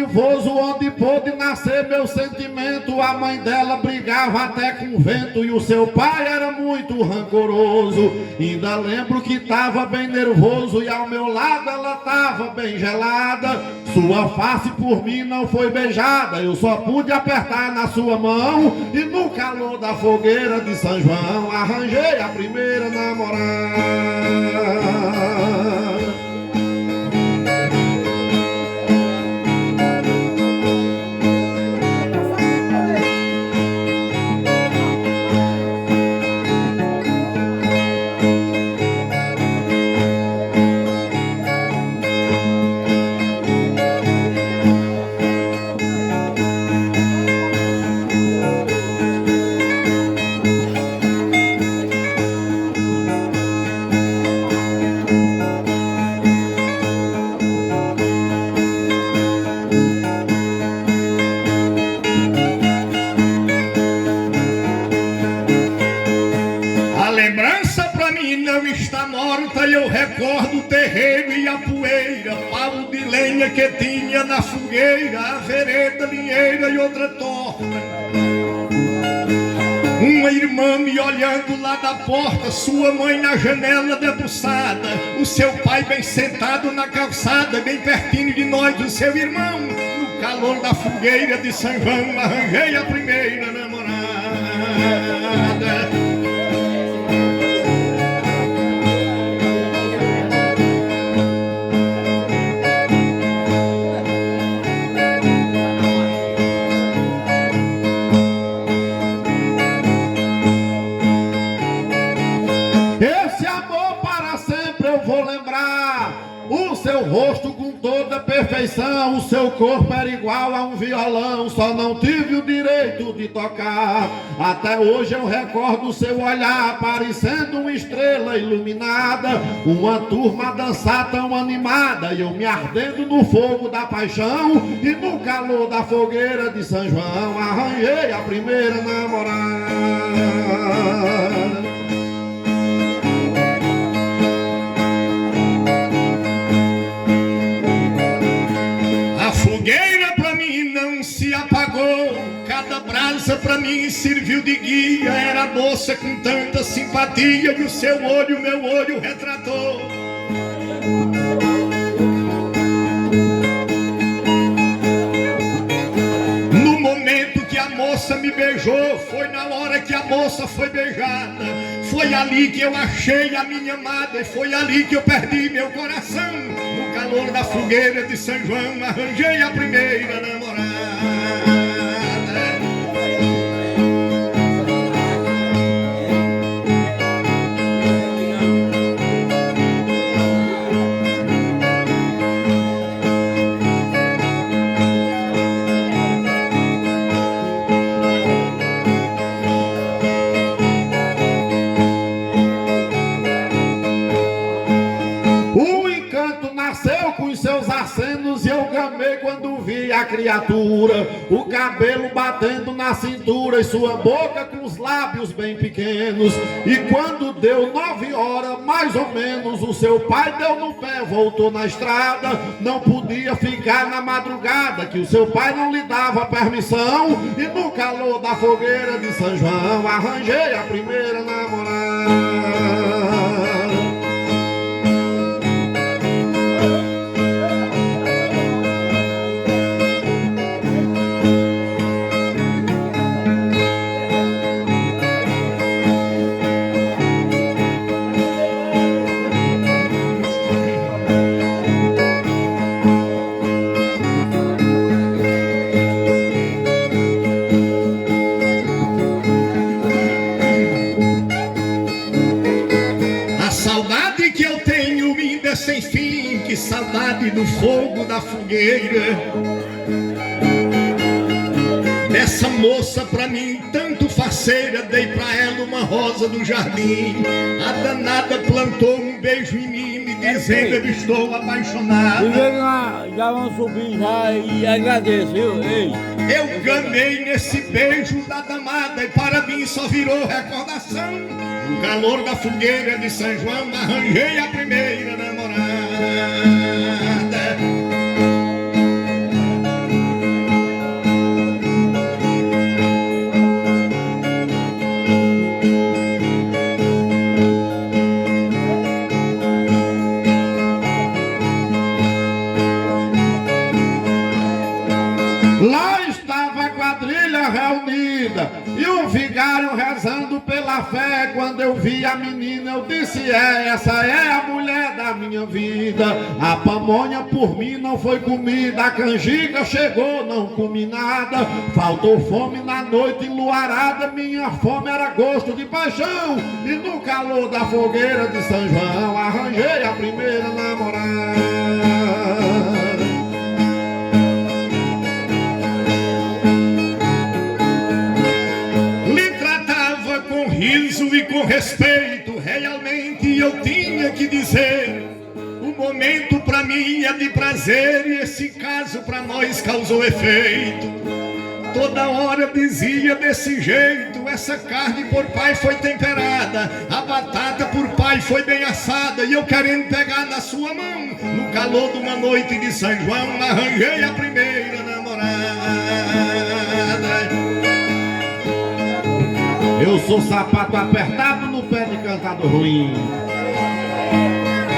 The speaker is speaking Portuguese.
dadivoso, onde pôde nascer meu sentimento. A mãe dela brigava até com o vento e o seu pai era muito rancoroso. Ainda lembro que tava bem nervoso e ao meu lado ela tava bem gelada. Sua face por mim não foi beijada, eu só pude apertar na sua mão. E no calor da fogueira de São João arranjei a primeira namorada. Eu recordo o terreiro e a poeira, pau de lenha que tinha na fogueira, a vereda, linheira e outra torta. Uma irmã me olhando lá da porta, sua mãe na janela debruçada, o seu pai bem sentado na calçada, bem pertinho de nós, o seu irmão. No calor da fogueira de São João arranjei a primeira namorada. O seu rosto com toda perfeição, o seu corpo era igual a um violão, só não tive o direito de tocar. Até hoje eu recordo o seu olhar, parecendo uma estrela iluminada, uma turma a dançar tão animada, e eu me ardendo no fogo da paixão. E no calor da fogueira de São João arranjei a primeira namorada. Fogueira pra mim não se apagou, cada brasa pra mim serviu de guia. Era moça com tanta simpatia e o seu olho, meu olho retratou. No momento que a moça me beijou, foi na hora que a moça foi beijada. Foi ali que eu achei a minha amada e foi ali que eu perdi meu coração. No calor da fogueira de São João arranjei a primeira namorada. Acenos e eu gamei quando vi a criatura, o cabelo batendo na cintura e sua boca com os lábios bem pequenos. E quando deu 9 horas, mais ou menos, o seu pai deu no pé, voltou na estrada. Não podia ficar na madrugada, que o seu pai não lhe dava permissão. E no calor da fogueira de São João arranjei a primeira namorada. Sem fim, que saudade do fogo da fogueira, dessa moça pra mim tanto faceira. Dei pra ela uma rosa do jardim, a danada plantou um beijo em mim, me dizendo eu estou apaixonado. Já vão subir já e agradeço, viu? Ei. Eu ganhei nesse beijo da damada e para mim só virou recordação. No calor da fogueira de São João arranjei a primeira namorada. vigário rezando pela fé. Quando eu vi a menina eu disse: essa é a mulher da minha vida. A pamonha por mim não foi comida, a canjica chegou, não comi nada. Faltou fome na noite enluarada, minha fome era gosto de paixão. E no calor da fogueira de São João arranjei a primeira namorada. Riso e com respeito, realmente eu tinha que dizer: o momento pra mim é de prazer e esse caso pra nós causou efeito. Toda hora dizia desse jeito: essa carne por pai foi temperada, a batata por pai foi bem assada. E eu querendo pegar na sua mão, no calor de uma noite de São João, arranjei a primeira namorada. Eu sou sapato apertado no pé de cantado ruim.